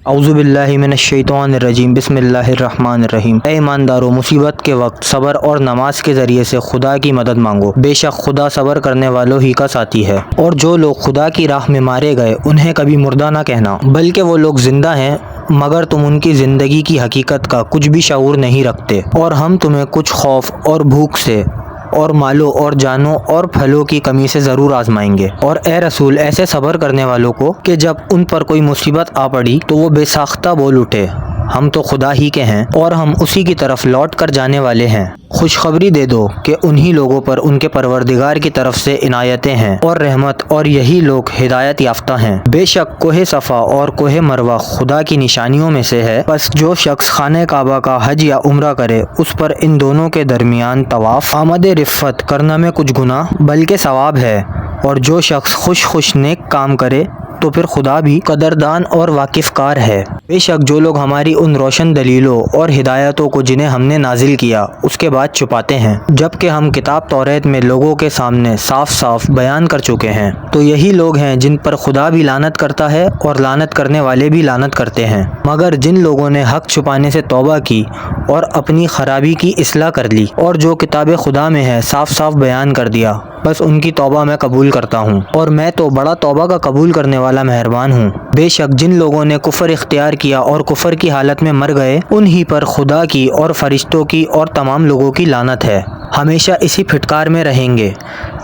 اعوذ باللہ من الشیطان الرجیم بسم اللہ الرحمن الرحیم۔ اے ایماندارو، مصیبت کے وقت صبر اور نماز کے ذریعے سے خدا کی مدد مانگو، بے شک خدا صبر کرنے والوں ہی کا ساتھی ہے۔ اور جو لوگ خدا کی راہ میں مارے گئے انہیں کبھی مردہ نہ کہنا، بلکہ وہ لوگ زندہ ہیں مگر تم ان کی زندگی کی حقیقت کا کچھ بھی شعور نہیں رکھتے، اور ہم تمہیں کچھ خوف اور بھوک سے اور مالوں اور جانوں اور پھلوں کی کمی سے ضرور آزمائیں گے۔ اور اے رسول، ایسے صبر کرنے والوں کو کہ جب ان پر کوئی مصیبت آ پڑی تو وہ بے ساختہ بول اٹھے، ہم تو خدا ہی کے ہیں اور ہم اسی کی طرف لوٹ کر جانے والے ہیں۔ خوشخبری دے دو کہ انہی لوگوں پر ان کے پروردگار کی طرف سے عنایتیں ہیں اور رحمت، اور یہی لوگ ہدایت یافتہ ہیں۔ بے شک کوہ صفا اور کوہ مروہ خدا کی نشانیوں میں سے ہے، پس جو شخص خانہ کعبہ کا حج یا عمرہ کرے اس پر ان دونوں کے درمیان طواف آمد رفت کرنا میں کچھ گناہ بلکہ ثواب ہے، اور جو شخص خوش نیک کام کرے تو پھر خدا بھی قدردان اور واقف کار ہے۔ بے شک جو لوگ ہماری ان روشن دلیلوں اور ہدایتوں کو جنہیں ہم نے نازل کیا اس کے بعد چھپاتے ہیں، جبکہ ہم کتاب توریت میں لوگوں کے سامنے صاف صاف بیان کر چکے ہیں، تو یہی لوگ ہیں جن پر خدا بھی لعنت کرتا ہے اور لعنت کرنے والے بھی لعنت کرتے ہیں، مگر جن لوگوں نے حق چھپانے سے توبہ کی اور اپنی خرابی کی اصلاح کر لی اور جو کتاب خدا میں ہے صاف صاف بیان کر دیا، بس ان کی توبہ میں قبول کرتا ہوں، اور میں تو بڑا توبہ کا قبول کرنے والا مہربان ہوں۔ بے شک جن لوگوں نے کفر اختیار کیا اور کفر کی حالت میں مر گئے انہی پر خدا کی اور فرشتوں کی اور تمام لوگوں کی لعنت ہے، ہمیشہ اسی پھٹکار میں رہیں گے،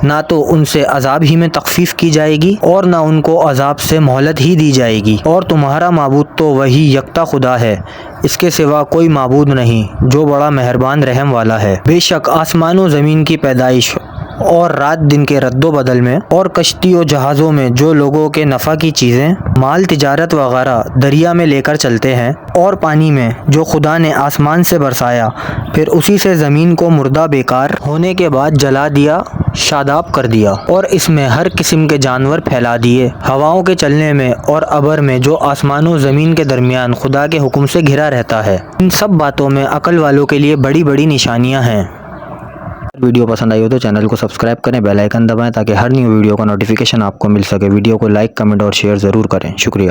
نہ تو ان سے عذاب ہی میں تخفیف کی جائے گی اور نہ ان کو عذاب سے مہلت ہی دی جائے گی۔ اور تمہارا معبود تو وہی یکتا خدا ہے، اس کے سوا کوئی معبود نہیں، جو بڑا مہربان رحم والا ہے۔ بے شک آسمان و زمین کی پیدائش اور رات دن کے رد و بدل میں اور کشتی و جہازوں میں جو لوگوں کے نفع کی چیزیں، مال تجارت وغیرہ دریا میں لے کر چلتے ہیں، اور پانی میں جو خدا نے آسمان سے برسایا پھر اسی سے زمین کو مردہ بیکار ہونے کے بعد جلا دیا، شاداب کر دیا، اور اس میں ہر قسم کے جانور پھیلا دیے، ہواؤں کے چلنے میں اور ابر میں جو آسمان و زمین کے درمیان خدا کے حکم سے گھرا رہتا ہے۔ ان سب باتوں میں عقل والوں کے لیے بڑی بڑی نشانیاں ہیں۔ ویڈیو پسند آئی ہو تو چینل کو سبسکرائب کریں، بیل آئیکن دبائیں تاکہ ہر نیو ویڈیو کا نوٹیفیکیشن آپ کو مل سکے۔ ویڈیو کو لائک، کمنٹ اور شیئر ضرور کریں۔ شکریہ۔